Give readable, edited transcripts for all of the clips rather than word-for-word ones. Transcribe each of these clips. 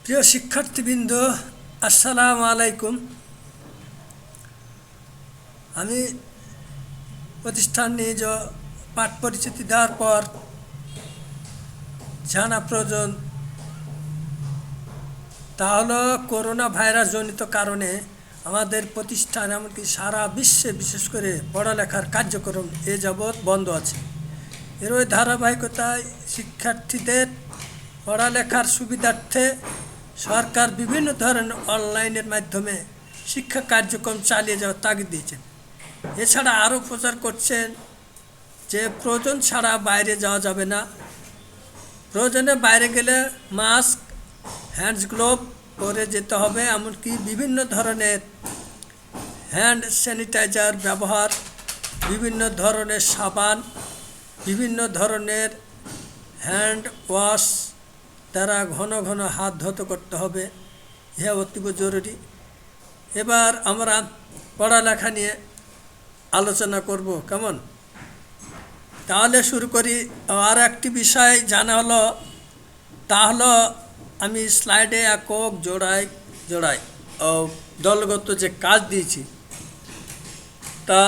প্রিয় শিক্ষার্থীবৃন্দ, আসসালামু আলাইকুম। আমি প্রতিষ্ঠান নিয়ে পাঠ পরিচিতি দেওয়ার পর জানা প্রয়োজন তা হলো করোনা ভাইরাস জনিত কারণে আমাদের প্রতিষ্ঠান এমনকি সারা বিশ্বে বিশেষ করে পড়ালেখার কার্যক্রম এ যাবৎ বন্ধ আছে। এর ওই ধারাবাহিকতায় শিক্ষার্থীদের পড়ালেখার সুবিধার্থে সরকার বিভিন্ন ধরনের অনলাইনের মাধ্যমে শিক্ষা কার্যক্রম চালিয়ে যাওয়ার তাগিদ দিয়েছেন। এছাড়া আরও প্রচার করছেন যে প্রয়োজন ছাড়া বাইরে যাওয়া যাবে না, প্রয়োজনে বাইরে গেলে মাস্ক, হ্যান্ডস গ্লোভ পরে যেতে হবে, এমনকি বিভিন্ন ধরনের হ্যান্ড স্যানিটাইজার ব্যবহার, বিভিন্ন ধরনের সাবান, বিভিন্ন ধরনের হ্যান্ড ওয়াশ দ্বারা ঘন ঘন হাত ধুতে করতে হবে। ইহা অতীব জরুরি। এবার আমরা পড়ালেখা নিয়ে আলোচনা করব, কেমন? তাহলে শুরু করি। আর একটি বিষয় জানা হলো, তা হলো আমি স্লাইডে একক জোড়ায় জোড়ায় দলগত যে কাজ দিয়েছি তা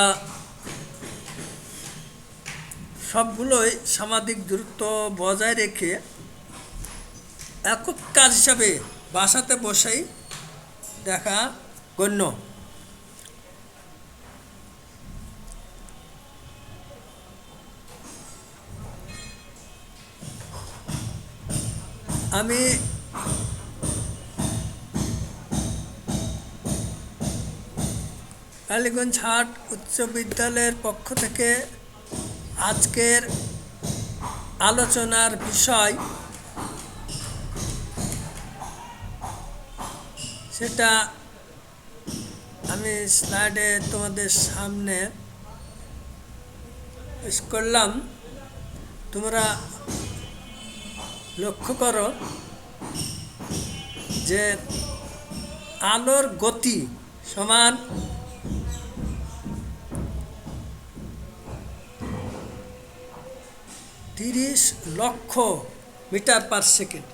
সবগুলোই সামাজিক দূরত্ব বজায় রেখে একক কাজ হিসাবে বাসাতে বসেই দেখা গণ্য। আমি কালীগঞ্জ হাট উচ্চ বিদ্যালয়ের পক্ষ থেকে আজকের আলোচনার বিষয় সেটা আমি স্লাইডে তোমাদের সামনে পেশ করলাম। তোমরা লক্ষ্য করো যে আলোর গতি সমান 30 লক্ষ মিটার পার সেকেন্ড।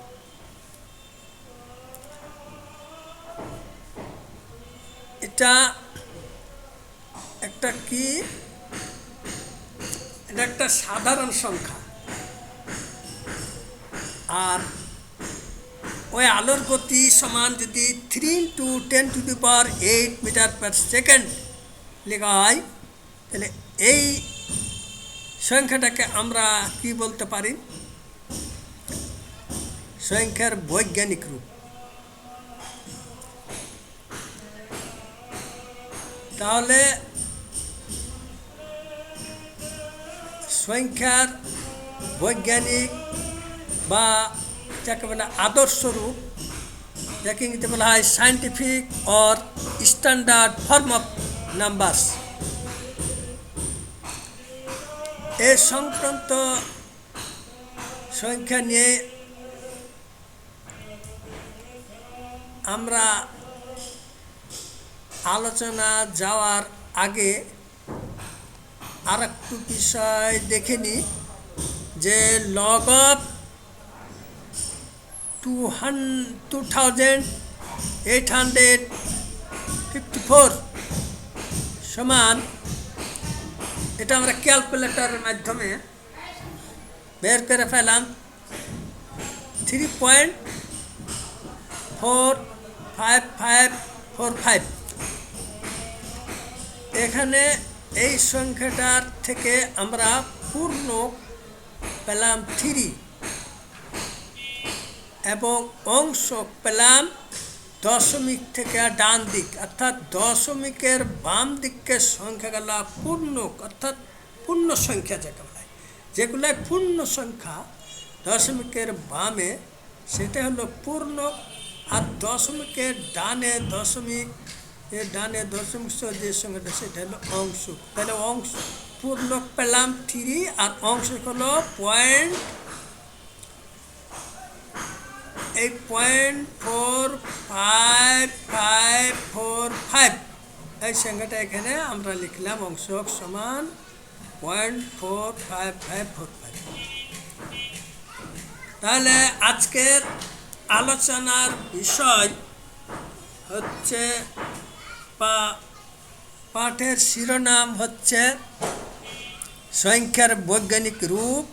এটা একটা কি, এটা একটা সাধারণ সংখ্যা। আর ওই আলোর গতি সমান যদি 3 × 10⁸ মিটার পার সেকেন্ড লেখা হয়, তাহলে এই সংখ্যাটাকে আমরা কি বলতে পারি? সংখ্যার বৈজ্ঞানিক রূপ। তাহলে সংখ্যার বৈজ্ঞানিক বা যাকে বলে আদর্শ রূপ, যাকে ইংরেজিতে বলা হয় scientific or standard form of numbers, এ সংক্রান্ত সংখ্যা নিয়ে আমরা আলোচনা যাওয়ার আগে আর একটু বিষয় দেখে নিই যে লগ অফ 2854 সমান, এটা আমরা ক্যালকুলেটরের মাধ্যমে বের করে ফেলাম 3.45545। এখানে এই সংখ্যাটার থেকে আমরা পূর্ণ পেলাম 3 এবং অংশ পেলাম দশমিক থেকে ডান দিক, অর্থাৎ দশমিকের বাম দিকের সংখ্যাগুলা পূর্ণ, অর্থাৎ পূর্ণ সংখ্যা যাকে বলা হয়, যেগুলো পূর্ণ সংখ্যা দশমিকের বামে সেটা হলো পূর্ণ, আর দশমিকের ডানে দশমিক, এর ডানে দশমিক যে সংখ্যাটা সেটা হলো অংশ। তাহলে অংশ পূর্ণ পেলাম 3 আর অংশ হলো এই 0.4545, এই সংখ্যাটা এখানে আমরা লিখলাম অংশ সমান 0.45545। তাহলে আজকের আলোচনার বিষয় হচ্ছে পাঠের শিরোনাম হচ্ছে সংখ্যার বৈজ্ঞানিক রূপ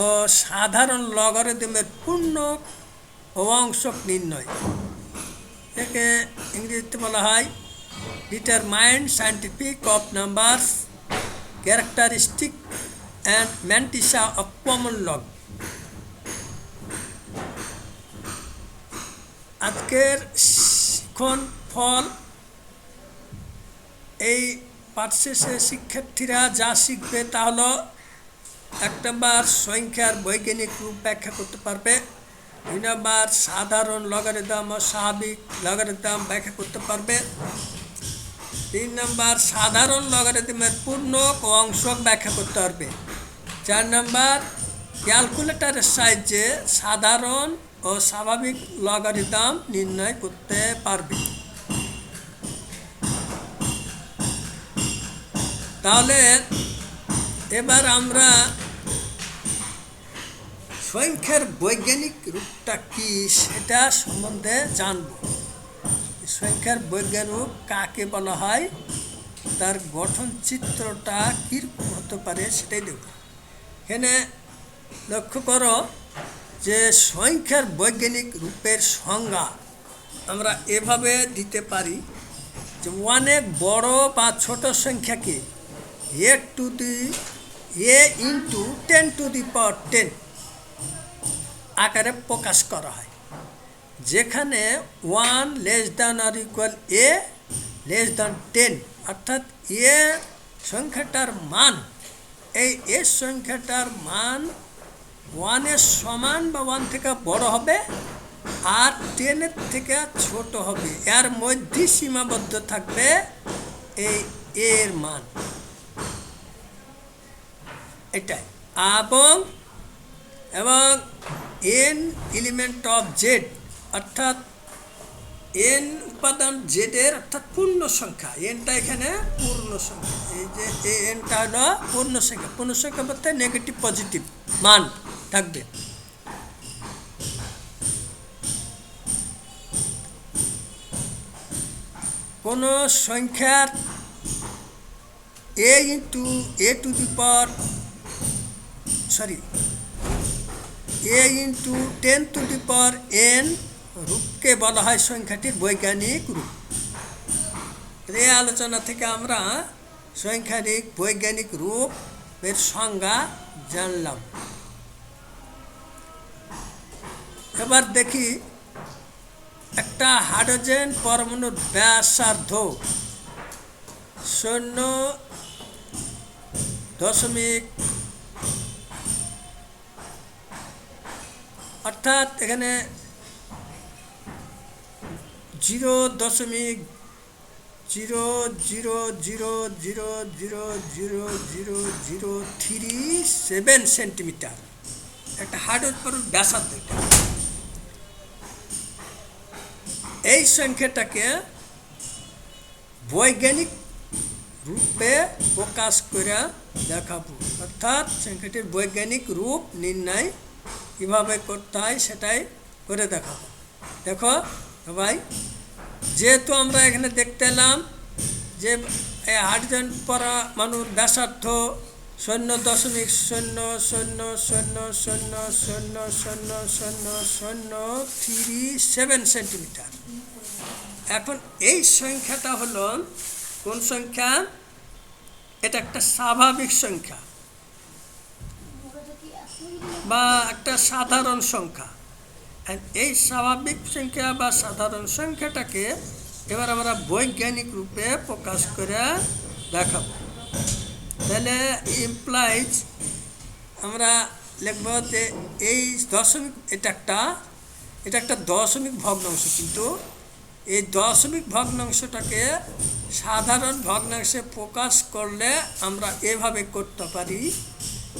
ও সাধারণ লগারিদমের পূর্ণ ও অংশক নির্ণয়। একে ইংরেজিতে বলা হয় determined scientific of numbers, characteristic and mantissa of common log. আজকের শিক্ষণ ফল, এই পাঠ শেষে শিক্ষার্থীরা যা শিখবে তা হলো 1 নম্বর সংখ্যার বৈজ্ঞানিক রূপ ব্যাখ্যা করতে পারবে, 2 নম্বর সাধারণ লগারিদম ও স্বাভাবিক লগারিদম ব্যাখ্যা করতে পারবে, 3 নম্বর সাধারণ লগারিদমের পূর্ণক ও অংশক ব্যাখ্যা করতে পারবে, 4 নম্বর ক্যালকুলেটরের সাহায্যে সাধারণ ও স্বাভাবিক লগারিদম নির্ণয় করতে পারবে। তাহলে এবার আমরা সংখ্যার বৈজ্ঞানিক রূপটা কি সেটা সম্বন্ধে জানব। সংখ্যার বৈজ্ঞানিক রূপ কাকে বলা হয়, তার গঠন চিত্রটা কীরকম হতে পারে সেটাই দেখব। এখানে লক্ষ্য করো যে সংখ্যার বৈজ্ঞানিক রূপের সংজ্ঞা আমরা এভাবে দিতে পারি যে অনেক বড় বা ছোট সংখ্যাকে a into 10 to the power 10 আকারে প্রকাশ করা হয়, যেখানে 1 less than or equal a less than 10, অর্থাৎ এ সংখ্যাটার মান, এই এ সংখ্যাটার মান 1 এর সমান বা 1 থেকে বড় হবে আর 10 এর থেকে ছোট হবে, এর মধ্যে সীমাবদ্ধ থাকবে এই এর মান, এটাই। এবং n এলিমেন্ট অফ জেড, অর্থাৎ n উপাদান জেডের অর্থাৎ পূর্ণ সংখ্যা, এনটা এখানে পূর্ণ সংখ্যা, এই যে এনটা হলো পূর্ণ সংখ্যা, পূর্ণ সংখ্যা বলতে নেগেটিভ পজিটিভ মান থাকবে। কোন সংখ্যার a into a to the power a into 10 to the power n রূপকে বলা হয় সংখ্যাটির বৈজ্ঞানিক রূপ। এই আলোচনা থেকে আমরা সংখ্যাটির বৈজ্ঞানিক রূপের সংজ্ঞা জানলাম। এবার দেখি একটা হাইড্রোজেন পরমাণুর ব্যাসার্ধ 0.0 অর্থাৎ এখানে 0.000000037 সেন্টিমিটার একটা হাইড্রোজেন ব্যাসার্ধ। এই সংখ্যাটাকে বৈজ্ঞানিক রূপে প্রকাশ করে দেখাবো, অর্থাৎ সংখ্যাটির বৈজ্ঞানিক রূপ নির্ণয় কীভাবে করতে হয় সেটাই করে দেখাবো। দেখো ভাই, যেহেতু আমরা এখানে দেখতে এলাম যে হাইড্রোজেন পরমাণুর ব্যাসার্ধ 0.000000037 সেন্টিমিটার। এখন এই সংখ্যাটা হলো কোন সংখ্যা? এটা একটা স্বাভাবিক সংখ্যা বা একটা সাধারণ সংখ্যা। এই স্বাভাবিক সংখ্যা বা সাধারণ সংখ্যাটাকে এবার আমরা বৈজ্ঞানিক রূপে প্রকাশ করে দেখাবো। তাহলে ইমপ্লাইজ আমরা লিখব যে এই দশমিক, এটা একটা দশমিক ভগ্নাংশ, কিন্তু এই দশমিক ভগ্নাংশটাকে সাধারণ ভগ্নাংশে প্রকাশ করলে আমরা এভাবে করতে পারি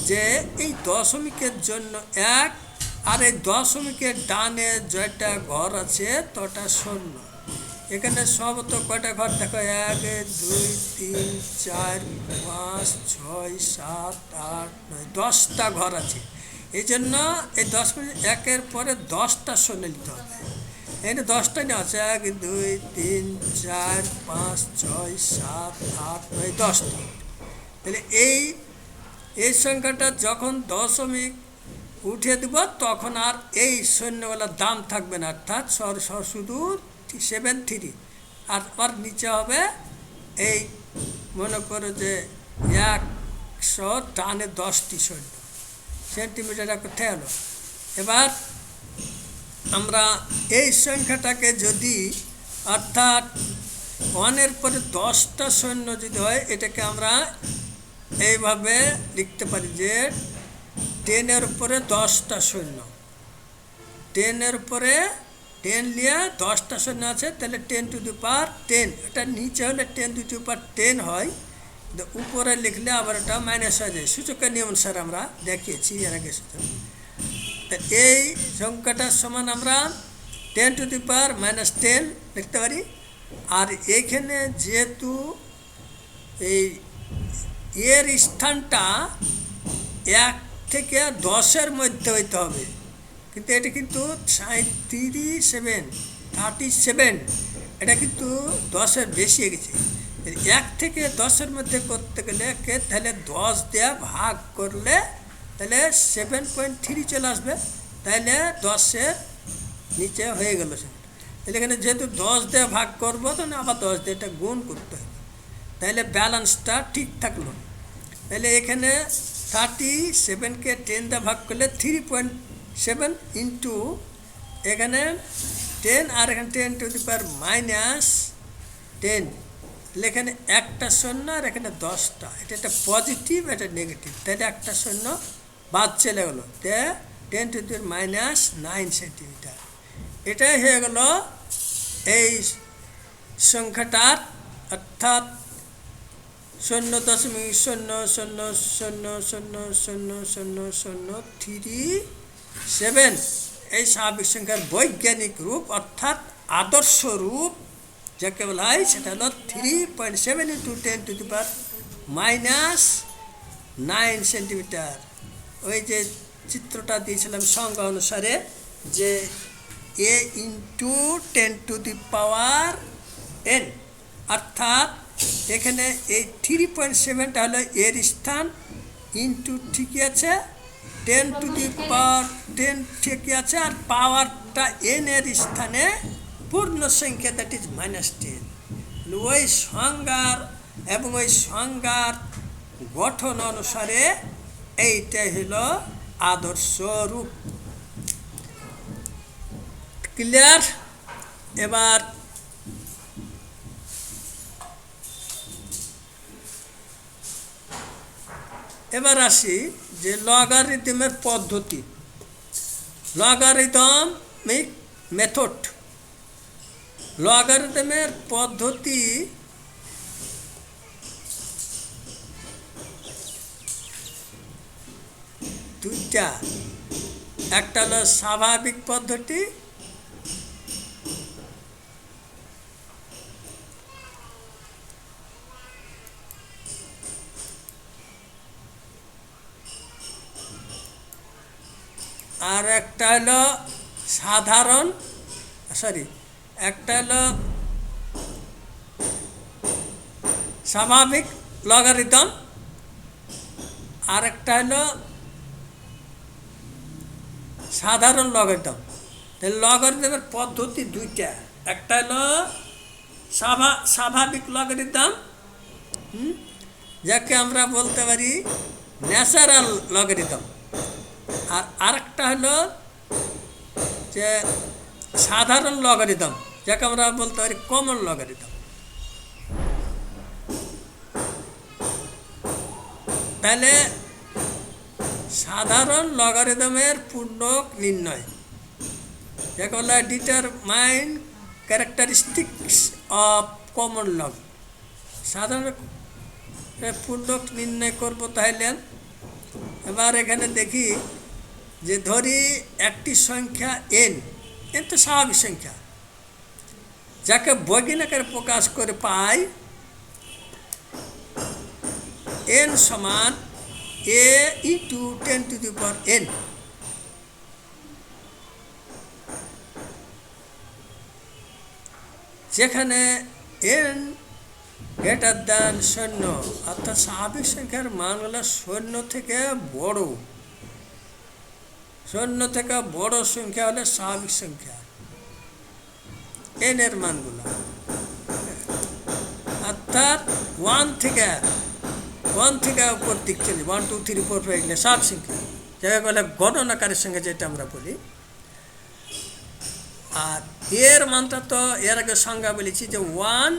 যে এই দশমিকের জন্য 1 আর এই দশমিকের ডানে যেটা ঘর আছে তটা 0। এখানে সবত কয়টা ঘর দেখো, 1 2 3 4 5 6 7 8 9 10টা ঘর আছে। এই জন্য এই 10 মিনিট একের পরে 10টা শূন্য নিতে হবে। এখানে 10টা নেওয়া আছে, 1 2 3 4 5 6 7 8 9 10টা। তাহলে এই সংখ্যাটা যখন দশমিক উঠে দেব তখন আর এই শূন্যগুলোর দাম থাকবে না, অর্থাৎ শুধু 73। আর আবার নিচে হবে এই মনে করো যে 100 টানে 10টি শূন্য, সেন্টিমিটারটা কোথায় হলো। এবার আমরা এই সংখ্যাটাকে যদি অর্থাৎ 1-এর পরে 10টা শূন্য যদি হয়, এটাকে আমরা এইভাবে লিখতে পারি যে 10-এর উপরে 10টা শূন্য, 10-এর উপরে 10 লিয়া 10টা শূন্য আছে, তাহলে 10 টু দি পাওয়ার 10। এটা নিচে হলে 10 টু দি পাওয়ার 10 হয়, উপরে লিখলে আবার এটা মাইনাস হয়ে যায়। সূচকের নিয়ম অনুসারে আমরা দেখিয়েছি এর আগে সূচক। এই সংখ্যাটার সমান আমরা 10 টু দি পাওয়ার -10 লিখতে পারি। আর এইখানে যেহেতু এই এর স্থানটা 1 থেকে 10-এর মধ্যে হইতে হবে, কিন্তু এটা কিন্তু 37, এটা কিন্তু 10-এর বেশি হয়ে গেছে। 1 থেকে 10-এর মধ্যে করতে গেলে তাহলে 10 দেওয়া ভাগ করলে তাহলে 7.3 চলে আসবে, তাহলে 10-এর নিচে হয়ে গেল সেটা। তাহলে এখানে যেহেতু 10 দিয়ে ভাগ করবো, তখন আবার 10 দিয়ে এটা গুণ করতে হবে, তাহলে ব্যালেন্সটা ঠিক থাকলো। তাহলে এখানে 37কে 10 দিয়ে ভাগ করলে 3.7 ইন্টু এখানে 10 আর এখানে 10 টু দি পাওয়ার -10, এখানে একটা শূন্য আর এখানে 10টা, এটা একটা পজিটিভ, এটা নেগেটিভ, তাহলে একটা শূন্য বাদ চলে গেলো, 10 টু দি -9 সেন্টিমিটার। এটাই হয়ে গেল এই সংখ্যাটার, অর্থাৎ 0.0000000037 এই স্বাভাবিক সংখ্যার বৈজ্ঞানিক রূপ, অর্থাৎ আদর্শ রূপ যাকে বলা হয়, সেটা হলো 3.7 into 10 to the power -9 centimetre. ওই যে চিত্রটা দিয়েছিলাম সংজ্ঞা অনুসারে, যে a into 10 to the power n, অর্থাৎ এখানে এই 3.7টা হলো এর স্থান, ইন্টু ঠিকই আছে 10 টু দি পাওয়ার 10 ঠিকই আছে, আর পাওয়ারটা n এর স্থানে পূর্ণ সংখ্যা, দ্যাট ইজ -10। ওই সংজ্ঞার এবং ওই সংজ্ঞার গঠন অনুসারে এইটাই হলো আদর্শ রূপ। ক্লিয়ার? এবার আসি যে লগারিদমের পদ্ধতি, লগারিদমিক মেথড। লগারিদমের পদ্ধতি দুইটা, একটা হলো স্বাভাবিক পদ্ধতি, আর একটা হলো একটা হলো স্বাভাবিক লগারিদম, আর একটা হলো সাধারণ লগারিদম। তাহলে লগারিদমের পদ্ধতি দুইটা, একটা হলো স্বাভাবিক লগারিদম, যাকে আমরা বলতে পারি ন্যাচারাল লগারিদম, আর আরেকটা হলো যে সাধারণ লগারিদম, যাকে আমরা বলতে পারি কমন লগারিদম। তাহলে সাধারণ লগারিদমের পূর্ণক নির্ণয়, যাকে বলা হয় determine characteristics of common log. সাধারণ পূর্ণক নির্ণয় করবো, তাহলে এবার এখানে দেখি যে ধরি একটি সংখ্যা n তো স্বাভাবিক সংখ্যা, যাকে বৈজ্ঞানিক আকারে প্রকাশ করে পাই n সমান a into 10 to the power n। যেখানে এন গ্রেটার দ্যান শূন্য, অর্থাৎ স্বাভাবিক সংখ্যার মানগুলো শূন্য থেকে বড়, শূন্য থেকে বড় সংখ্যা হলে স্বাভাবিক সংখ্যা এন এর মানগুলো, অর্থাৎ ওয়ান থেকে উপর দিক চলে 1 2 3 4 5 এগুলো সব সংখ্যা, যাকে বলে গণনাকারের সঙ্গে যেটা আমরা বলি। আর এর মানটা তো এর আগে সংজ্ঞা বলেছি যে 1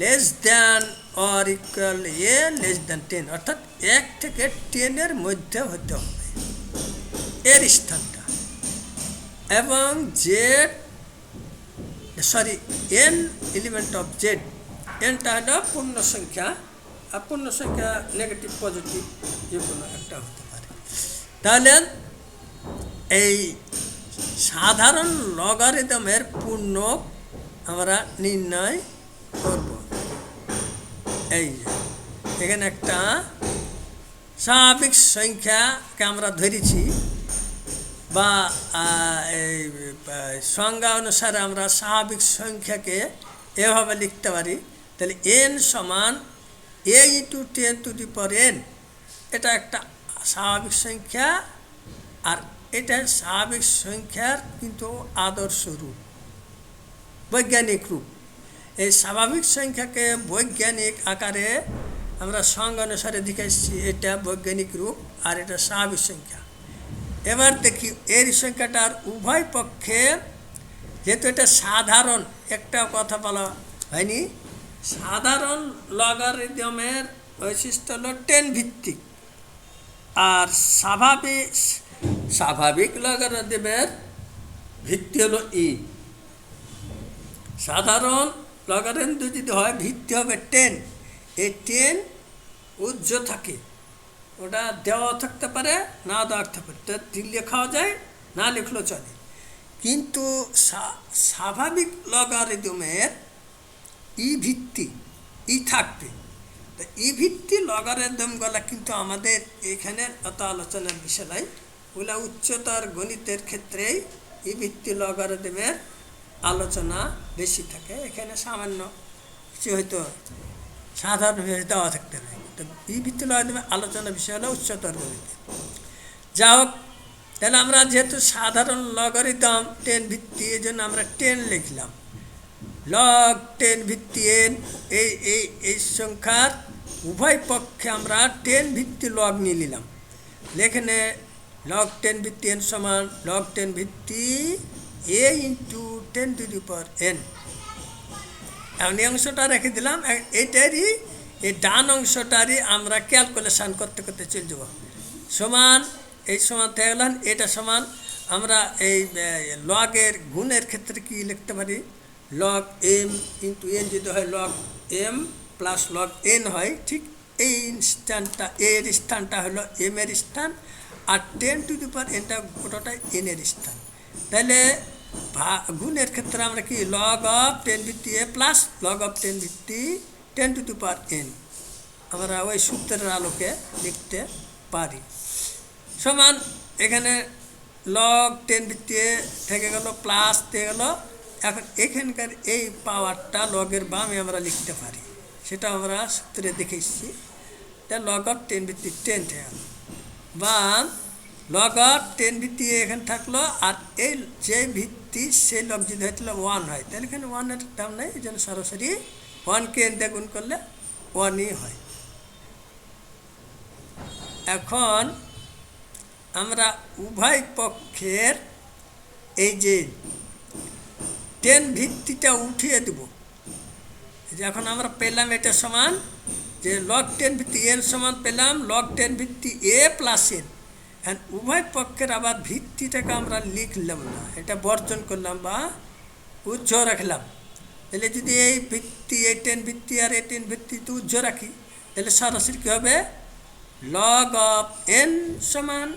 less than or equal A less than 10, অর্থাৎ 1 থেকে 10 এর মধ্যে হতে হবে এর স্থানটা, এবং Z N element of Z, এনটা হলো পূর্ণ সংখ্যা, আর পূর্ণ সংখ্যা নেগেটিভ পজিটিভ যে কোনো একটা হতে পারে। তাহলে এই সাধারণ লগারিদমের পূর্ণ আমরা নির্ণয় করব। এই এখানে একটা স্বাভাবিক সংখ্যাকে আমরা ধরেছি, বা এই সংজ্ঞা অনুসারে আমরা স্বাভাবিক সংখ্যাকে এভাবে লিখতে পারি। তাহলে এন সমান A into 10 to the power N, এটা একটা স্বাভাবিক সংখ্যা, আর এটা স্বাভাবিক সংখ্যার কিন্তু আদর্শ রূপ, বৈজ্ঞানিক রূপ। এই স্বাভাবিক সংখ্যাকে বৈজ্ঞানিক আকারে আমরা সংজ্ঞা অনুসারে দেখাচ্ছি, এটা বৈজ্ঞানিক রূপ আর এটা স্বাভাবিক সংখ্যা। এবার দেখি এর সংখ্যাটার উভয় পক্ষে, যেহেতু এটা সাধারণ, একটা কথা বলা হয়নি, সাধারণ লগারিদমের বৈশিষ্ট্য হলো 10 ভিত্তিক, আর স্বাভাবিক লগারিদমের ভিত্তি হলো ই। সাধারণ লগারিদম যদি হয় ভিত্তি হবে 10, এই 10 উজ্জ থাকে, ওটা দেওয়া থাকতে পারে না দেওয়া থাকতে পারে, লেখাও যায় না লিখলেও চলে। কিন্তু স্বাভাবিক লগারিদমের ই ভিত্তি ই থাকবে। তো ই ভিত্তি লগারিদমগুলো কিন্তু আমাদের এখানে অত আলোচনার বিষয় নাই, ওগুলো উচ্চতর গণিতের ক্ষেত্রেই ই ভিত্তি লগারিদমের আলোচনা বেশি থাকে। এখানে সামান্য কিছু হয়তো সাধারণভাবে দেওয়া থাকতে পারে। তো এই ভিত্তি লগারিদমের আলোচনা বিষয় হলো উচ্চতর গণিতে। যা হোক, তাহলে আমরা যেহেতু সাধারণ লগারিদম 10 ভিত্তি, এই জন্য আমরা 10 লিখলাম। লগ 10 ভিত্তি এন, এই সংখ্যার উভয় পক্ষে আমরা 10 ভিত্তি লগ নিয়ে নিলাম। এখানে লগ 10 ভিত্তি এন সমান লগ 10 ভিত্তি A into 10 to the power N. এখন এই অংশটা রেখে দিলাম, এইটারই এই ডান অংশটারই আমরা ক্যালকুলেশান করতে করতে চলে যাব। সমান এই সমান থেকে গেলাম, এটা সমান আমরা এই লগের গুণের ক্ষেত্রে কি লিখতে পারি, লগ এম ইন্টু এন যদি হয় log M plus log N হয়, ঠিক এই স্থানটা এর স্থানটা হলো এম এর স্থান, আর 10 টু দি পাওয়ার এনটা গোটাটা এনের স্থান। তাহলে গুণের ক্ষেত্রে আমরা কি লগ অফ 10 ভিত্তি এ প্লাস লগ অফ 10 ভিত্তি 10 টু দি পাওয়ার এন আমরা ওই সূত্রের আলোকে লিখতে পারি। সমান এখানে লগ 10 ভিত্তি এ থেকে গেল প্লাস থেকে গেল। এখন এখানকার এই পাওয়ারটা লগের বামে আমরা লিখতে পারি, সেটা আমরা সূত্রে দেখে এসেছি। তাহলে লগ অফ 10 ভিত্তি 10 থেকে গেল, বা লগ অফ 10 ভিত্তি এখানে থাকলো, আর এই যে ভিত্তি সেই লগ যদি হয়েছিল 1 হয়, তাহলে এখানে 1-এর দাম নেই, এই জন্য সরাসরি 1কে এন দিয়ে গুণ করলে 1ই হয়। এখন আমরা উভয় পক্ষের এই যে 10 ভিত্তিটা উঠিয়ে দেব। এখন আমরা পেলাম এটা সমান যে লগ 10 ভিত্তি এন সমান পেলাম লগ 10 ভিত্তি এ প্লাস এন। এখন উভয় পক্ষের আবার ভিত্তিটাকে আমরা লিখলাম না, এটা বর্জন করলাম বা উজ্জ্ব রাখলাম। তাহলে যদি এই ভিত্তি এই 10 ভিত্তি আর এই 10 ভিত্তি তো উজ্জ্ব রাখি, তাহলে সরাসরি কী হবে, লগ অফ এন সমান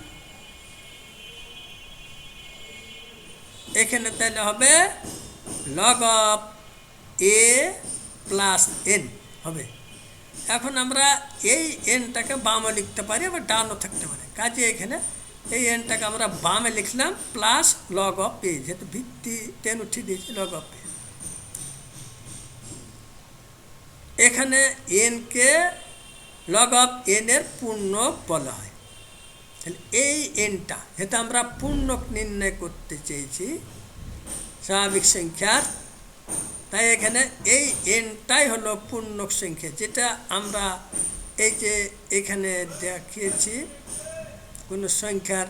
এখানে তাহলে হবে log of A plus N হবে। এখন আমরা এই এনটাকে বামে লিখতে পারি, আবার ডানও থাকতে পারে। কাজে এখানে এই এনটাকে আমরা বামে লিখলাম প্লাস লগ অফ এ, যেহেতু ভিত্তি 10 উঠিয়ে দিয়েছি লগ অফ এ। এখানে এনকে লগ অফ এন এর পূর্ণক বলা হয়। তাহলে এই এনটা যেটা আমরা পূর্ণক নির্ণয় করতে চেয়েছি স্বাভাবিক সংখ্যার, তাই এখানে এই এনটাই হলো পূর্ণক সংখ্যা, যেটা আমরা এই যে এখানে দেখিয়েছি কোনো সংখ্যার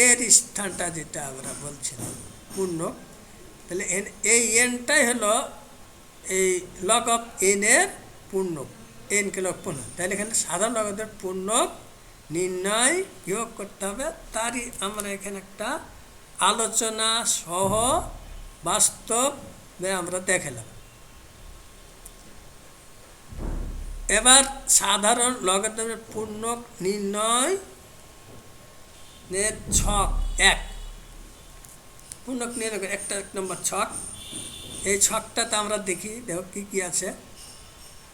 এর স্থানটা যেটা আমরা বলছিলাম পূর্ণক। তাহলে এই এনটাই হলো এই লগ অফ এন এর পূর্ণক, এনকে লগ পূর্ণক। তাহলে এখানে সাধারণ লগদের পূর্ণক নির্ণয় যোগ করতে হবে। তারই আমরা এখানে একটা আলোচনা সহ বাস্তবে আমরা দেখালাম। এবার সাধারণ লগারিদমের পূর্ণক নির্ণয় ছক এক, পূর্ণক নির্ণয় একটা 1 নম্বর ছক। এই ছকটাতে আমরা দেখি, দেখো কী কী আছে।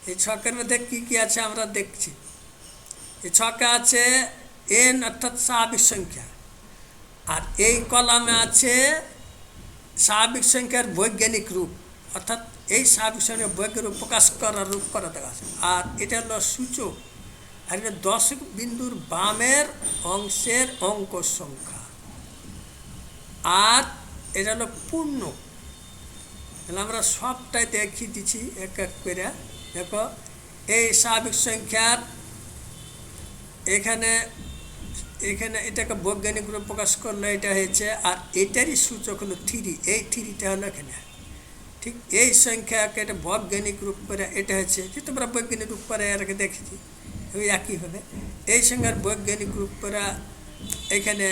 এই ছকের মধ্যে কী কী আছে আমরা দেখছি। এই ছকে আছে এন অর্থাৎ স্বাভাবিক সংখ্যা, আর এই কলামে আছে স্বাভাবিক সংখ্যার বৈজ্ঞানিক রূপ, অর্থাৎ এই স্বাভাবিক সংখ্যার বৈজ্ঞানিক রূপ প্রকাশ করার রূপ করা দেখা আছে। আর এটা হলো সূচক, আর এটা দশক বিন্দুর বামের অংশের অঙ্ক সংখ্যা, আর এটা হলো পূর্ণক। তাহলে আমরা সবটাই দেখিয়ে দিচ্ছি এক এক করে। দেখো এই স্বাভাবিক সংখ্যার এখানে এখানে এটাকে বৈজ্ঞানিক রূপ প্রকাশ করলে এটা হয়েছে, আর এটারই সূচক হলো 3। এই 3টা হলো এখানে। ঠিক এই সংখ্যাকে এটা বৈজ্ঞানিক রূপ করে এটা হচ্ছে, যে তোমরা বৈজ্ঞানিক রূপ করে এরকে দেখেছি ওই একইভাবে এই সংখ্যার বৈজ্ঞানিক রূপ করা এখানে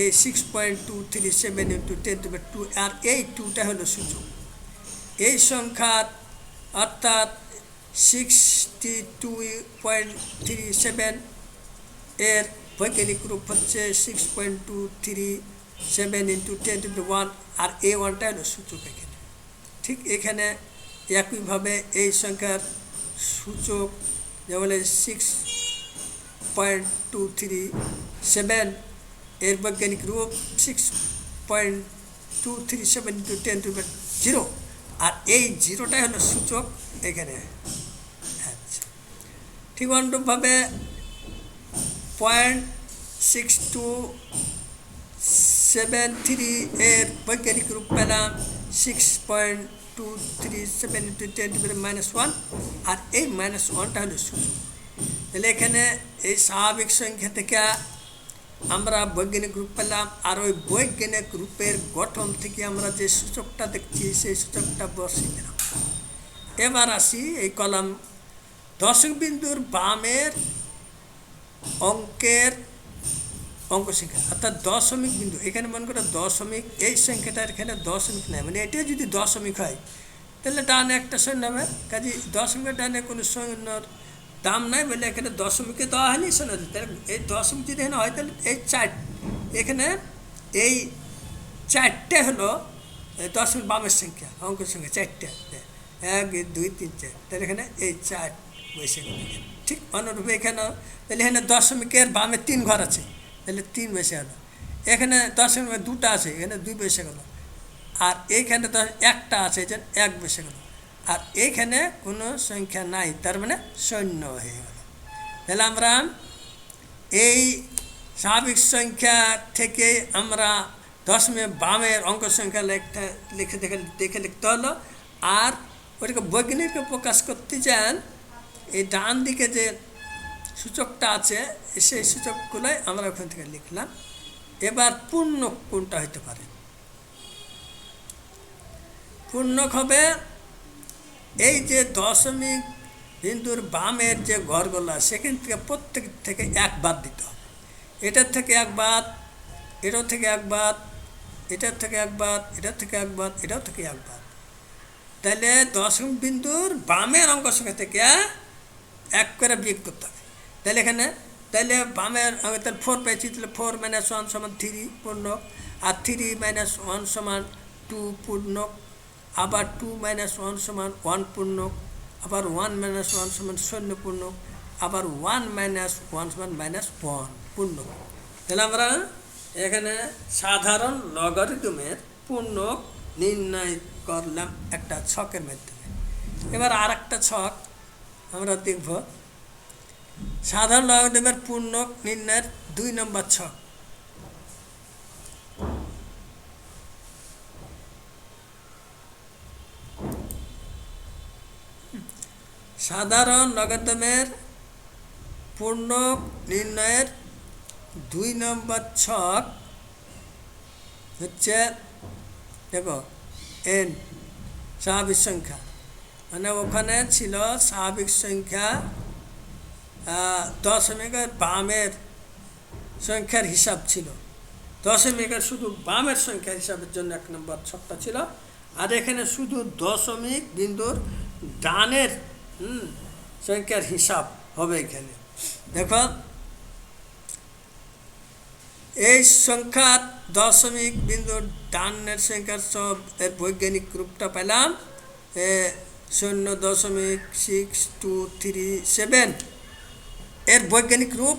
এই 6.237 × 10⁻², আর এই 2টা হলো সূচক। এই সংখ্যার অর্থাৎ 62.37 এর বৈজ্ঞানিক রূপ হচ্ছে 6.237 × 10⁻1, আর এই 1টা হলো সূচক এখানে। ঠিক এখানে একইভাবে এই সংখ্যার সূচক যেমন 6.237 এর বৈজ্ঞানিক রূপ 6.237 × 10⁻0, আর এই 0টাই হলো সূচক এখানে। আচ্ছা, ঠিক অনুরূপভাবে 0.6273 এর বৈজ্ঞানিক রূপ পেলাম 6.237 × 10⁻1, আর এই -1টা হলো সূচক। তাহলে এখানে এই স্বাভাবিক সংখ্যা থেকে আমরা বৈজ্ঞানিক রূপ পেলাম, আর ওই বৈজ্ঞানিক রূপের গঠন থেকে আমরা যে সূচকটা দেখছি সেই সূচকটা বসিয়ে দিলাম। এবার আসি এই কলাম দশক বিন্দুর বামের অঙ্কের অঙ্ক সংখ্যা, অর্থাৎ দশমিক বিন্দু। এখানে মনে করো দশমিক, এই সংখ্যাটার এখানে দশমিক নেই, মানে এটা যদি দশমিক হয় তাহলে ডানে একটা শূন্য হবে, কাজে দশমিকের ডানে কোনো শূন্যর দাম নাই বলে এখানে দশমিকে দেওয়া হয়নি শূন্য। তাহলে এই দশমিক যদি এখানে হয় তাহলে এই এখানে এই 4টে হলো দশমিক বামের সংখ্যা, অঙ্ক সংখ্যা 4টে, 1 2 3 4, তাহলে এখানে এই 4 বসে গেল এখানে। ঠিক অনুরূপে এখানে তাহলে এখানে দশমিকের বামে 3 ঘর আছে, তাহলে 3 বসে গেল। এখানে দশমিক 2টা আছে, এখানে 2 বসে গেল। আর এইখানে 1টা আছে, এই যে 1 বসে গেল। আর এইখানে কোনো সংখ্যা নাই, তার মানে শূন্য হয়ে গেল। তাহলে আমরা এই স্বাভাবিক সংখ্যা থেকে আমরা দশমিক বামের অঙ্ক সংখ্যা দেখে লিখতে হলো। আর ওইটাকে বৈজ্ঞানিক প্রকাশ করতে চান এই ডান দিকে যে সূচকটা আছে সেই সূচকগুলোই আমরা ওখান থেকে লিখলাম। এবার পূর্ণক কোনটা হতে পারে? পূর্ণক হবে এই যে দশমিক বিন্দুর বামের যে ঘরগুলো সেখান থেকে প্রত্যেক থেকে 1 বাদ দিতে হবে। এটার থেকে 1 বাদ, এটার থেকে 1 বাদ, এটার থেকে 1 বাদ, এটার থেকে 1 বাদ, এটাও থেকে 1 বাদ। তাহলে দশমিক বিন্দুর বামের অঙ্ক সংখ্যা থেকে 1 করে বিয়োগ করতে হবে। তাহলে এখানে তাহলে বামের তাহলে 4 পেয়েছি, তাহলে 4 - 1 = 3 পূর্ণক, আর 3 - 1 = 2 পূর্ণক, আবার 2 - 1 = 1 পূর্ণক, আবার 1 - 1 = 0 পূর্ণক, আবার 1 - 1 = -1 পূর্ণক। তাহলে আমরা এখানে সাধারণ লগারিদমের পূর্ণক নির্ণয় করলাম একটা ছকের মাধ্যমে। এবার আর একটা ছক আমরা দেখব, সাধারণ লগারিদমের পূর্ণক নির্ণয়ের 2 নম্বর ছক। সাধারণ লগারিদমের পূর্ণক নির্ণয়ের 2 নম্বর ছক হচ্ছে, দেখো এন স্বাভাবিক সংখ্যা, মানে ওখানে ছিল স্বাভাবিক সংখ্যা দশমিকের বামের সংখ্যার হিসাব ছিল, দশমিকের শুধু বামের সংখ্যার হিসাবের জন্য 1 নম্বর ছকটা ছিল। আর এখানে শুধু দশমিক বিন্দুর ডানের সংখ্যার হিসাব হবে। এখানে দেখো এই সংখ্যার দশমিক বিন্দুর ডানের সংখ্যার সব এর বৈজ্ঞানিক রূপটা পেলাম 0.6237। এর বৈজ্ঞানিক রূপ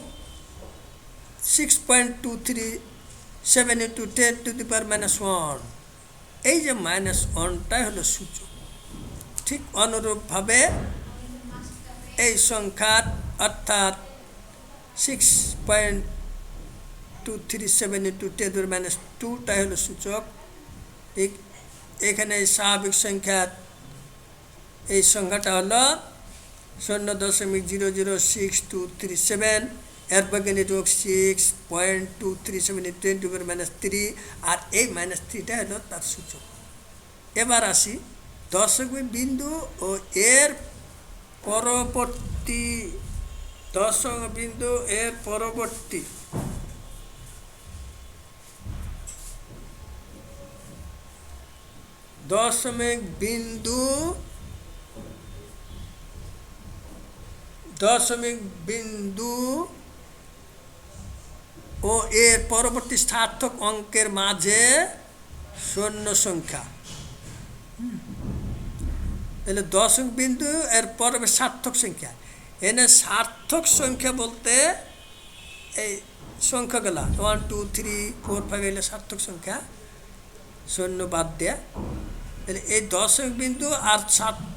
6.237 × 10⁻⁻1। এই যে -1টাই হলো সূচক। ঠিক অনুরূপভাবে এই সংখ্যার অর্থাৎ 6.237 × 10⁻²টাই হলো সূচক। ঠিক এখানে স্বাভাবিক সংখ্যার এই সংখ্যাটা হলো 0.00627। এর বৈজ্ঞানিক রূপ 6.237 × 10⁻³ আর এই -3টা হলো তার সূচক। এবার আসি দশমিক বিন্দু ও এর পরবর্তী, দশমিক বিন্দু এর পরবর্তী দশমিক বিন্দু ও এর পরবর্তী সার্থক অঙ্কের মাঝে শূন্য সংখ্যা। তাহলে দশমিক বিন্দু এর পরে সার্থক সংখ্যা। এনে সার্থক সংখ্যা বলতে এই সংখ্যাগুলা 1 2 3 4 5 এগুলো সার্থক সংখ্যা, শূন্য বাদ দেয়া। তাহলে এই দশমিক বিন্দু আর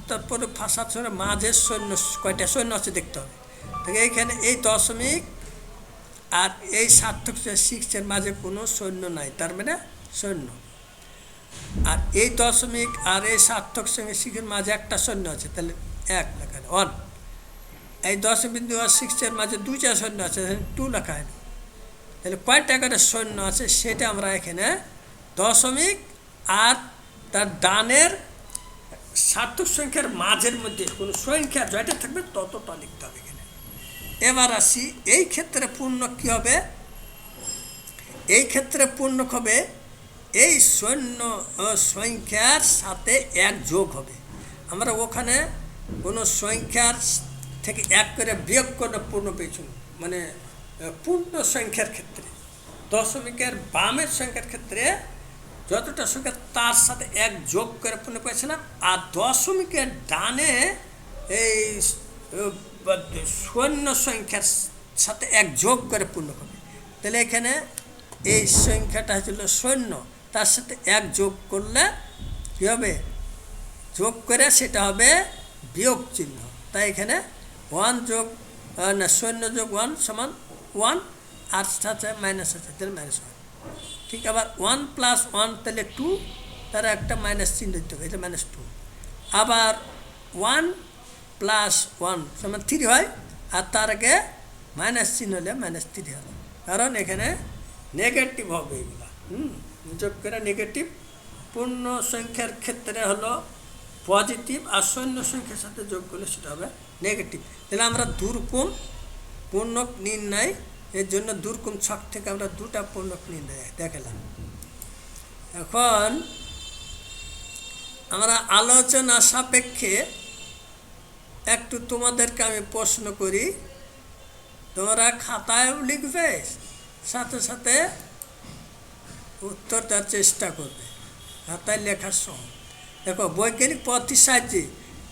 তারপরে সাত মাঝে শূন্য কয়টা শূন্য আছে দেখতে হবে। তাহলে এইখানে এই দশমিক আর এই সার্থক 6-এর মাঝে কোনো শূন্য নাই, তার মানে শূন্য। আর এই দশমিক আর এই সার্থক সঙ্গে 6-এর মাঝে একটা শূন্য আছে, তাহলে 1 লেখা হয় 1। এই দশমিক বিন্দু আর 6-এর মাঝে 2টা শূন্য আছে, 2 লেখা হয়। তাহলে কয়টা করে শূন্য আছে সেটা আমরা এখানে দশমিক আর তার ডানের সার্থক সংখ্যার মাঝের মধ্যে কোনো সংখ্যা যয়টা থাকবে ততটা লিখতে হবে এখানে। এবার আসি এই ক্ষেত্রে পূর্ণক কী হবে। এই ক্ষেত্রে পূর্ণক হবে এই শূন্য সংখ্যার সাথে 1 যোগ হবে। আমরা ওখানে কোনো সংখ্যার থেকে 1 করে বিয়োগ করে পূর্ণ পেয়েছি, মানে পূর্ণ সংখ্যার ক্ষেত্রে দশমিকের বামের সংখ্যার ক্ষেত্রে যতটা সংখ্যা তার সাথে 1 যোগ করে পূর্ণ পেয়েছিলাম। আর দশমিকের ডানে এই শূন্য সংখ্যার সাথে 1 যোগ করে পূর্ণ হবে। তাহলে এখানে এই সংখ্যাটা হচ্ছিল শূন্য, তার সাথে 1 যোগ করলে কী হবে, যোগ করে সেটা হবে বিয়োগ চিহ্ন। তাই এখানে 1 যোগ না 0 যোগ 1 সমান 1, আর সাথে মাইনাস আছে তাহলে -1। ঠিক, আবার 1 + 1 তাহলে 2, তার একটা মাইনাস চিহ্ন দিতে হবে, এটা -2। আবার 1 + 1 সমান 3 হয়, আর তার আগে মাইনাস চিহ্ন হলে -3 হবে, কারণ এখানে নেগেটিভ হবে এগুলা। যোগ করে নেগেটিভ। পূর্ণ সংখ্যার ক্ষেত্রে হলো পজিটিভ, আর শূন্য সংখ্যার সাথে যোগ করলে সেটা হবে নেগেটিভ। তাহলে আমরা দুরকম পূর্ণক নির্ণয়, এর জন্য দুরকম ছক থেকে আমরা 2টা পূর্ণক নির্ণয় দেখালাম। এখন আমরা আলোচনা সাপেক্ষে একটু তোমাদেরকে আমি প্রশ্ন করি, তোমরা খাতায়ও লিখবে, সাথে সাথে উত্তর দেওয়ার চেষ্টা করবে, খাতায় লেখার সময়। দেখো, বৈজ্ঞানিক পদ্ধতির সাহায্যে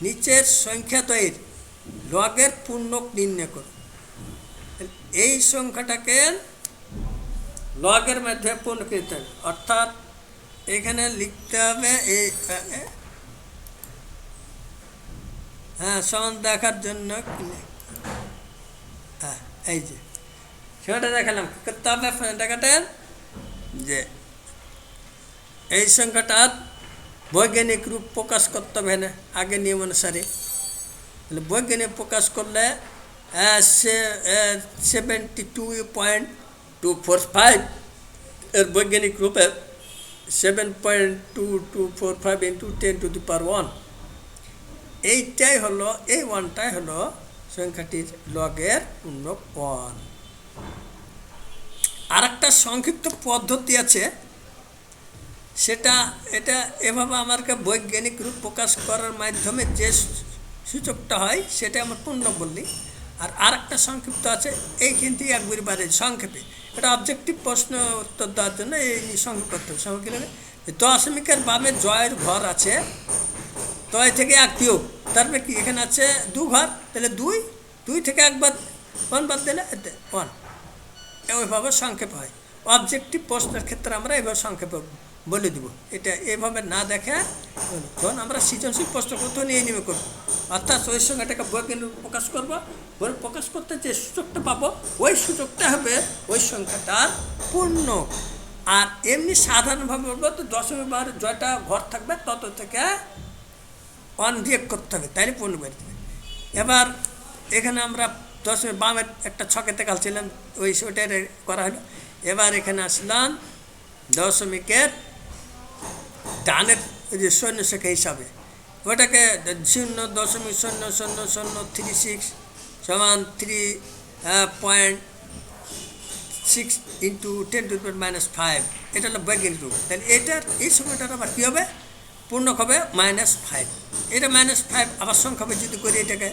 নিচের সংখ্যাদ্বয়ের লগের পূর্ণক নির্ণয় করো। এই সংখ্যাটাকে লগের মধ্যে পূর্ণক নিতে হবে, অর্থাৎ এখানে লিখতে হবে হ্যাঁ সমান দেখার জন্য হ্যাঁ এই যে সেটা দেখালাম কি করতে হবে দেখাটেন যে এই সংখ্যাটার বৈজ্ঞানিক রূপ প্রকাশ করতে হবে না আগে নিয়ম অনুসারে। তাহলে বৈজ্ঞানিক প্রকাশ করলে 72.245 এর বৈজ্ঞানিক রূপে 7.2245 ইন্টু 10⁻⁻1 এইটাই হলো, এই ওয়ানটাই হলো সংখ্যাটির লগের পূর্ণক 1। আর একটা সংক্ষিপ্ত পদ্ধতি আছে, সেটা এটা এভাবে আমাকে বৈজ্ঞানিক রূপ প্রকাশ করার মাধ্যমে যে সূচকটা হয় সেটা আমার পূর্ণ বললি। আর একটা সংক্ষিপ্ত আছে, এইখান থেকে একবারে বারে সংক্ষেপে, এটা অবজেক্টিভ প্রশ্ন উত্তর দেওয়ার জন্য এই সংক্ষেপ করতে হবে। সংক্ষেপ কি দশমিকের বামে জয়ের ঘর আছে, তয় থেকে এক বিয়োগ, তারপরে কি এখানে আছে 2 ঘর, তাহলে 2 থেকে একবার 1 বাদ দিলে 1, ওইভাবে সংক্ষেপ হয়। অবজেক্টিভ প্রশ্নের ক্ষেত্রে আমরা এইভাবে সংক্ষেপে বলে দিব। এটা এভাবে না দেখে যখন আমরা সৃজনশীল প্রশ্ন করতে নিয়ে নেমে করবো, অর্থাৎ ওই সংখ্যাটাকে বৈজ্ঞানিক প্রকাশ করবো, প্রকাশ করতে যে সূচকটা পাবো ওই সূচকটা হবে ওই সংখ্যাটার পূর্ণ। আর এমনি সাধারণভাবে বলবো তো দশমিক বার জয়টা ঘর থাকবে তত থেকে 1 বিয়োগ করতে হবে, তাইলে পূর্ণ বেড়ে যাবে। এবার এখানে আমরা দশমিক বামের একটা ছকে দেখাচ্ছিলাম, ওইটাই করা হলো। এবার এখানে আসলাম দশমিকের ডানের যে শূন্য হিসাবে, ওটাকে 0.000036 সমান 3.6 ইন্টু 10⁻⁵, এটা হলো বৈজ্ঞানিক রূপ। তাহলে এটার এই সময়টার আবার কী হবে, পূর্ণক হবে -5। এটা -5 আবার সংখ্যা হবে, যদি করি এটাকে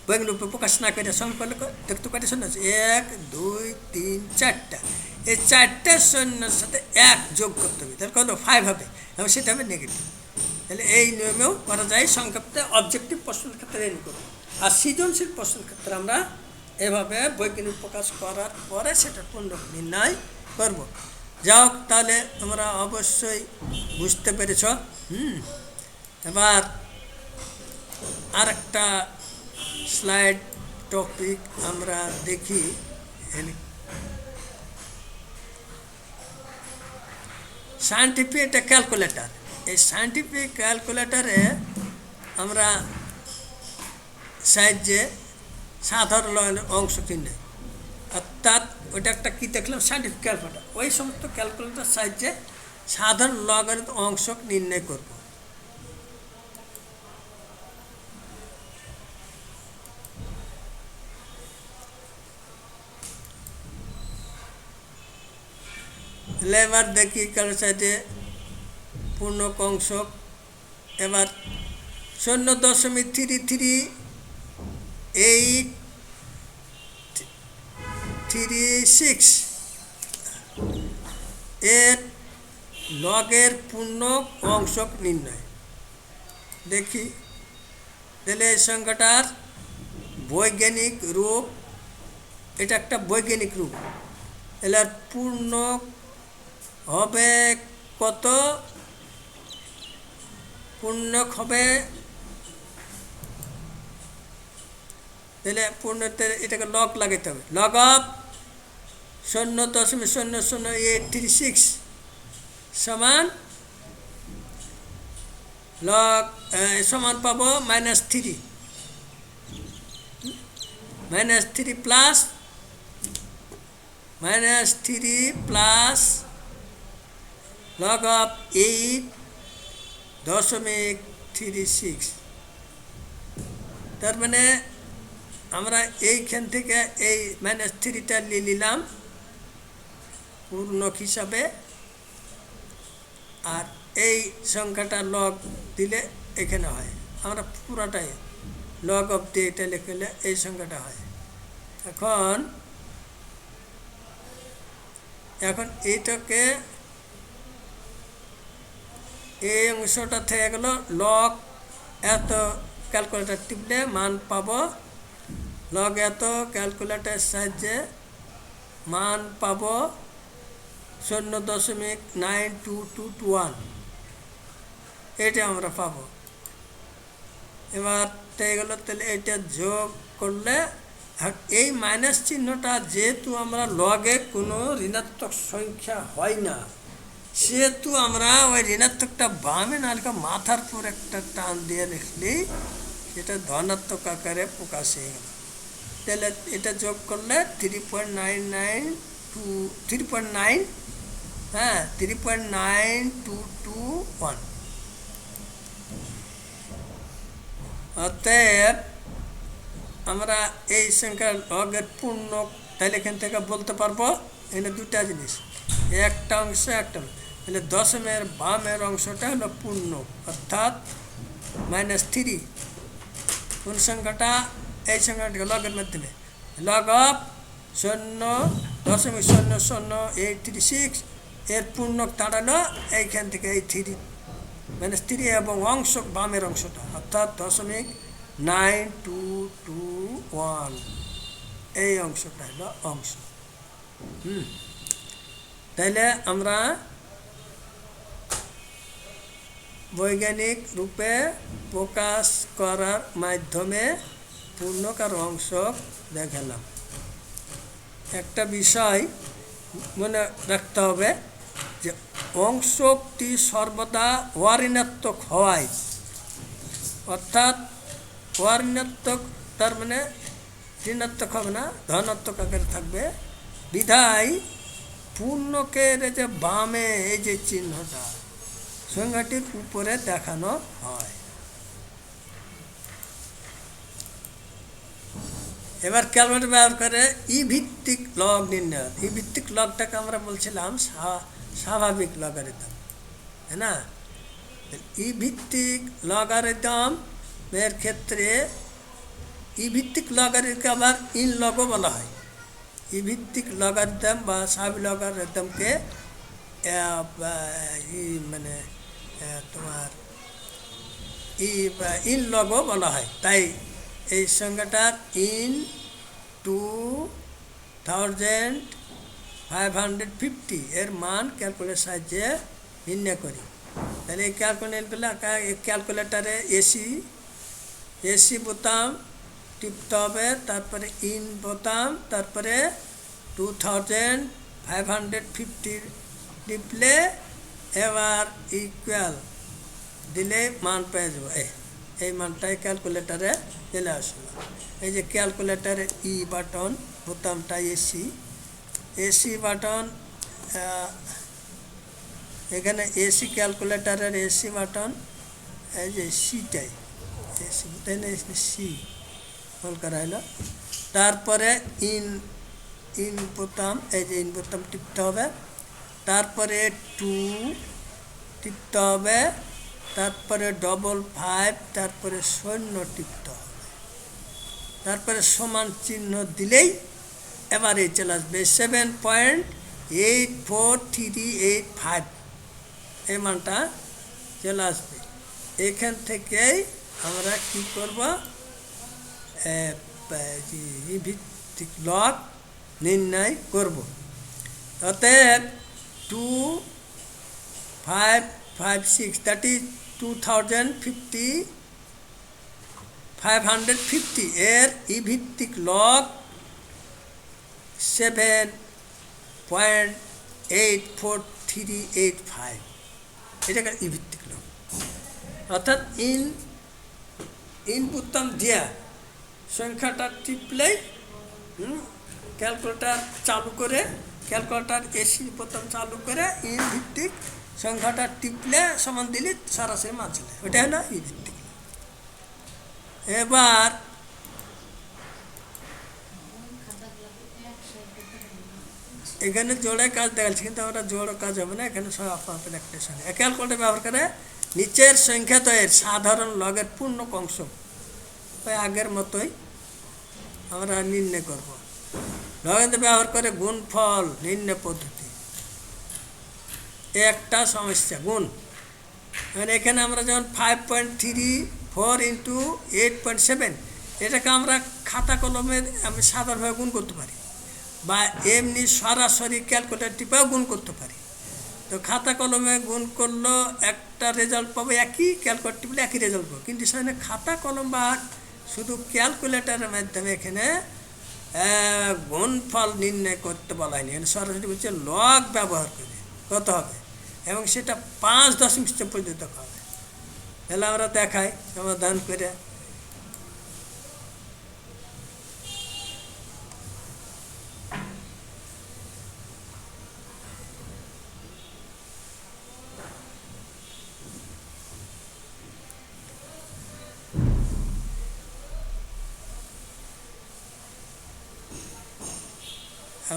বৈজ্ঞানিক রূপে প্রকাশ না করে সংখ্যা দেখতে পারি শূন্য আছে 1 2 3 4টা, এই 4টে শূন্যের সাথে 1 যোগ করতে হবে, তাহলে কত 5 হবে, এবং সেটা হবে নেগেটিভ। তাহলে এই নিয়মেও করা যায় সংক্ষেপে অবজেক্টিভ প্রশ্নের ক্ষেত্রে এই করব। আর সৃজনশীল প্রশ্নের ক্ষেত্রে আমরা এভাবে বৈজ্ঞানিক প্রকাশ করার পরে সেটা পূর্ণ নির্ণয় করব। যাই হোক, তাহলে তোমরা অবশ্যই বুঝতে পেরেছ। এবার আর একটা স্লাইড টপিক আমরা দেখি। সায়েন্টিফিক একটা ক্যালকুলেটর, এই সায়েন্টিফিক ক্যালকুলেটরে আমরা সাহায্যে সাধারণ অংশ কিনে, অর্থাৎ ওইটা একটা কী দেখলাম সায়েন্টিফিক ক্যালকুলেটর, ওই সমস্ত ক্যালকুলেটর সাহায্যে সাধারণ লগারিদম অংশ নির্ণয় করব। এবার দেখি ক্যালকুলেটরে পূর্ণক অংশ। এবার 0.33836 এর লগের পূর্ণক অংশ নির্ণয়। দেখি তাহলে এই সংখ্যাটার বৈজ্ঞানিক রূপ, এটা একটা বৈজ্ঞানিক রূপ, এর পূর্ণক হবে কত, পূর্ণক হবে, তাহলে পূর্ণতে এটাকে লগ লাগাতে হবে, লগ অফ 0.00836 সমান লগ সমান পাবো -3 প্লাস -3 log of 8.36। তার মানে আমরা এইখান থেকে এই -3টা নিয়ে নিলাম পূর্ণক হিসাবে, আর এই সংখ্যাটা লগ দিলে এখানে হয়, আমরা পুরাটাই লগ অফ দিয়ে এটা লিখলে এই সংখ্যাটা হয়। এখন এইটাকে এই অংশটা থেকে গেল লগ এত, ক্যালকুলেটর টিপলে মান পাবো লগ এত, ক্যালকুলেটরের সাহায্যে মান পাবো 0.9221, এটা আমরা পাবো। এবার তো এগুলো তাহলে এটা যোগ করলে এই মাইনাস চিহ্নটা যেহেতু আমরা লগে কোনো ঋণাত্মক সংখ্যা হয় না, সেহেতু আমরা ওই ঋণাত্মকটা বামে না লিখে মাথার পর একটা টান দিয়ে লিখলেই সেটা ধনাত্মক আকারে প্রকাশ হয়ে গেল। তাহলে এটা যোগ করলে 3.9, হ্যাঁ 3.9221। অতএব আমরা এই সংখ্যার লগের পূর্ণ তাহলে এখান থেকে বলতে পারবো এখানে দুটা জিনিস, একটা অংশ একটা, তাহলে দশমের বামের অংশটা হলো পূর্ণ অর্থাৎ -3। কোন সংখ্যাটা? এই সংখ্যাটা লগের মাধ্যমে লগ অফ 0.000836 এর পূর্ণ দাঁড়ালো এইখান থেকে এই 3 এবং অংশ বামের অংশটা অর্থাৎ 0.9221 এই অংশটা হলো অংশ। তাইলে আমরা বৈজ্ঞানিক রূপে প্রকাশ করার মাধ্যমে পূর্ণকার অংশ দেখালাম। একটা বিষয় মনে রাখতে হবে যে অংশটি সর্বদা অঋণাত্মক হওয়ায়, অর্থাৎ অঋণাত্মক তার মানে ঋণাত্মক হবে না, ধনাত্মক আকারে থাকবে বিধায় পূর্ণকের যে বামে এই যে চিহ্নটা সংখ্যাটির উপরে দেখানো হয়। এবার ক্যালকুলেটর ব্যবহার করে ই ভিত্তিক লগ নির্ণয়। ই ভিত্তিক লগটাকে আমরা বলছিলাম স্বাভাবিক লগারিদম, তাই না? ই ভিত্তিক লগারিদম এর ক্ষেত্রে ই ভিত্তিক লগারিদমকে আবার ইন লগও বলা হয়। ই ভিত্তিক লগারিদম বা স্বাভাবিক লগারিদমকে মানে তোমার ইন লগও বলা হয়। তাই এই সংখ্যাটার ইন 2550 এর মান ক্যালকুলেটর সাহায্যে নির্ণয় করি। তাহলে এই ক্যালকুলেটারে এসি বোতাম টিপতে হবে, তারপরে ইন বোতাম, তারপরে 2550 টিপলে এবার ইকুয়াল দিলে মান পেয়ে যাবো। এই মানটাই ক্যালকুলেটারে চলে আসলো। এই যে ক্যালকুলেটারের ই বাটন বোতামটা এসি বাটন, এখানে এসি ক্যালকুলেটারের এসি বাটন, এই যে সিটাই এসি সি কল করা হলো। তারপরে ইন বোতাম, এই যে ইন বোতাম টিপতে হবে, তারপরে 2 টিপতে হবে, তারপরে 55, তারপরে 0 টিপতে হবে, তারপরে সমান চিহ্ন দিলেই এবার এই চলে আসবে 7.84385 এই মানটা চলে আসবে। এখান থেকেই আমরা কি করব, ভিত্তিক লগ নির্ণয় করব। অতএব 2556 দ্যাট ইজ 2550 এর ই ভিত্তিক লগ 7.84385 এটাকে ই ভিত্তিক লগ। অর্থাৎ ইন বোতাম দিয়া সংখ্যাটা টিপলেই ক্যালকুলেটার চালু করে, ক্যালকুলেটার এসি বোতাম চালু করে ইন ভিত্তিক সংখ্যাটা টিপলে সমান দিলে সরাসরি মান চলে, ওটা হলো ই ভিত্তিক। এবার এখানে জোড়ে কাজ দেখাচ্ছে, কিন্তু আমরা জোড়ো কাজ হবে না, এখানে সব আপনাদের একটা সংখ্যা। ক্যালকুলেটর ব্যবহার করে নিচের সংখ্যাদ্বয়ের সাধারণ লগের পূর্ণ অংশ ওই আগের মতোই আমরা নির্ণয় করব। লগারিদম ব্যবহার করে গুণফল নির্ণয় পদ্ধতি। একটা সমস্যা গুণ, মানে এখানে আমরা যেমন 5.34 × 8.7 এটাকে আমরা খাতা কলমের আমি সাধারণভাবে গুণ করতে পারি, বা এমনি সরাসরি ক্যালকুলেটর টিপেও গুণ করতে পারি। তো খাতা কলমে গুণ করলেও একটা রেজাল্ট পাবো একই, ক্যালকুলেটর টিপলে একই রেজাল্ট পাবো, কিন্তু সেখানে খাতা কলম বা শুধু ক্যালকুলেটরের মাধ্যমে এখানে গুণফল নির্ণয় করতে বলা হয়নি, এখানে সরাসরি বলছে লগ ব্যবহার করে কত হবে, এবং সেটা 5 দশমিক পর্যন্ত হবে। তাহলে আমরা দেখাই সমাধান করে।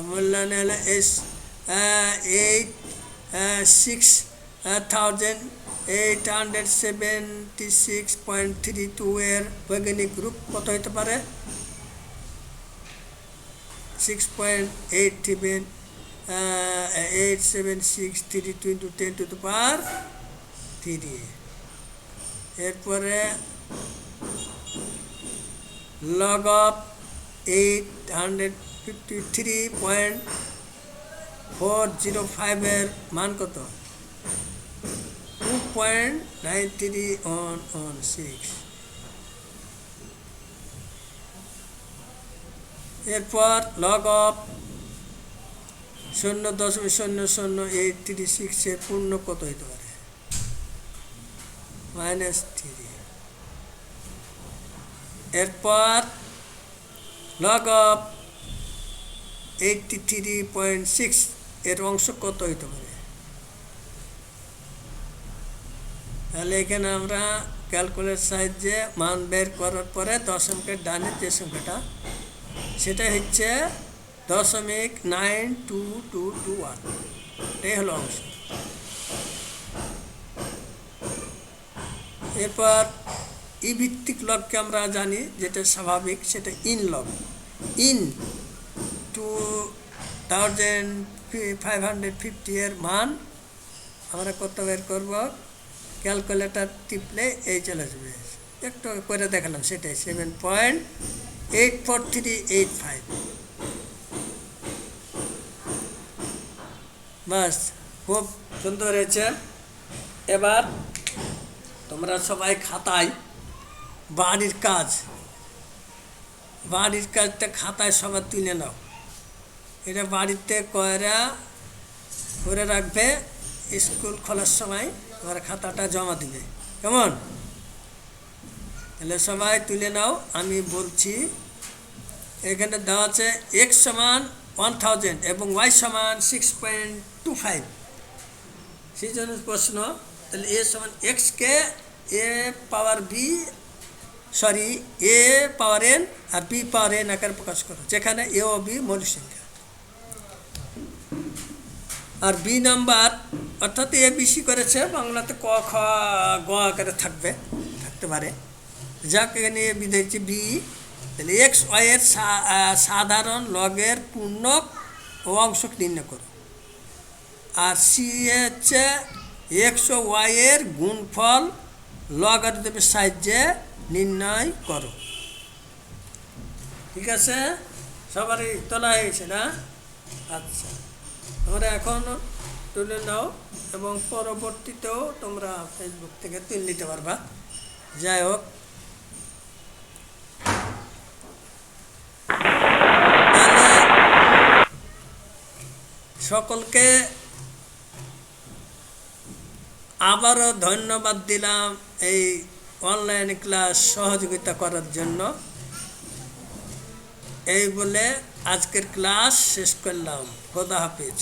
মূল্যায়ন হলো 86,876.32 এর বৈজ্ঞানিক রূপ কত হতে পারে? 6.87632 × 10⁻³ এরপরে লগ অফ 853.405 এর মান কত? 2.9316। এরপর লগ অফ 0.00836 এর পূর্ণ কত হতে পারে? -3। এরপর লগ অফ 83.6 এর অংশ কত হতে পারে? তাহলে এখানে আমরা ক্যালকুলেটর সাহায্যে মান বের করার পরে দশমিকের ডানে যে সংখ্যাটা সেটা হচ্ছে 0.9221, এই হলো অংশ। এরপর ই ভিত্তিক লগকে আমরা জানি যেটা স্বাভাবিক, সেটা ইন লগ। ইন 2550 এর মান আমরা কত বের করব? ক্যালকুলেটর টিপলে এই চলে আসবে, একটু করে দেখালাম, সেটাই 7.84385। বাস, খুব সুন্দর হয়েছে। এবার তোমরা সবাই খাতায় বাড়ির কাজটা খাতায় সবার তুলে নাও। এটা বাড়িতে করে রাখবে, স্কুল খোলার সময় তোমার খাতাটা জমা দিবে, কেমন? তাহলে সবাই তুলে নাও, আমি বলছি। এখানে দেওয়া আছে x সমান 1000 এবং y সমান 6.25। সেই জন্য প্রশ্ন, তাহলে a সমান x K a power n R b power n আকারে প্রকাশ করো, যেখানে a ও b মৌলিক সংখ্যা। আর বি নাম্বার, অর্থাৎ এ বেশি করেছে, বাংলাতে ক খ গ আকারে থাকতে পারে, যাকে নিয়ে বিধেয়েছে বি। তাহলে এক্স ওয়াই এর সাধারণ লগের পূর্ণক ও অংশক নির্ণয় করো। আর সি হচ্ছে এক্স ও ওয়াই এর গুণফল লগারিদমের সাহায্যে নির্ণয় করো। ঠিক আছে, সবারই তোলা হয়েছে না? আচ্ছা, তোমরা এখন তুলে নাও এবং পরবর্তীতেও তোমরা ফেসবুক থেকে তুলে নিতে পারবা। যাই হোক, সকলকে আবারও ধন্যবাদ দিলাম এই অনলাইন ক্লাস সহযোগিতা করার জন্য। এই বলে আজকের ক্লাস শেষ করলাম। খোদা হাফেজ।